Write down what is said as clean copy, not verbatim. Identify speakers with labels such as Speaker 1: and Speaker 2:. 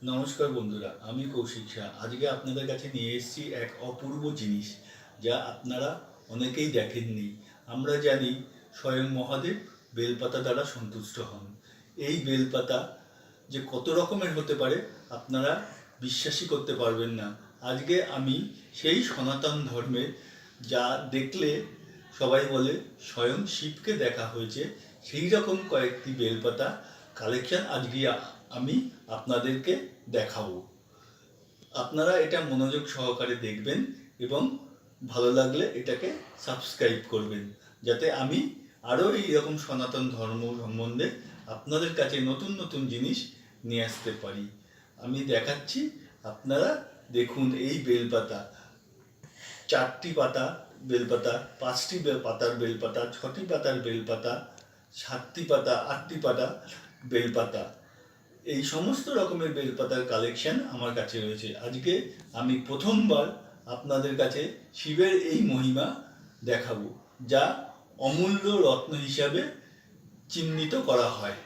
Speaker 1: নমস্কার বন্ধুরা, আমি কৌশিক শাহ। আজকে আপনাদের কাছে নিয়ে এসেছি এক অপূর্ব জিনিস, যা আপনারা অনেকেই দেখেননি। আমরা জানি স্বয়ং মহাদেব বেলপাতা দ্বারা সন্তুষ্ট হন। এই বেলপাতা যে কত রকমের হতে পারে আপনারা বিশ্বাসই করতে পারবেন না। আজকে আমি সেই সনাতন ধর্মের, যা দেখলে সবাই বলে স্বয়ং শিবকে দেখা হয়েছে, সেই রকম কয়েকটি বেলপাতা কালেকশন আজকে আমি আপনাদেরকে দেখাবো। আপনারা এটা মনোযোগ সহকারে দেখবেন এবং ভালো লাগলে এটাকে সাবস্ক্রাইব করবেন, যাতে আমি আরও এইরকম সনাতন ধর্ম সম্বন্ধে আপনাদের কাছে নতুন নতুন জিনিস নিয়ে আসতে পারি। আমি দেখাচ্ছি, আপনারা দেখুন। এই বেলপাতা, 4টি পাতা বেলপাতা, 5টি পাতার বেলপাতা, 6টি পাতার বেলপাতা, 7টি পাতা, 8টি পাতা বেলপাতা, এই সমস্ত রকমের বেলপাতার কালেকশন আমার কাছে রয়েছে। আজকে আমি প্রথমবার আপনাদের কাছে শিবের এই মহিমা দেখাবো, যা অমূল্য রত্ন হিসাবে চিহ্নিত করা হয়।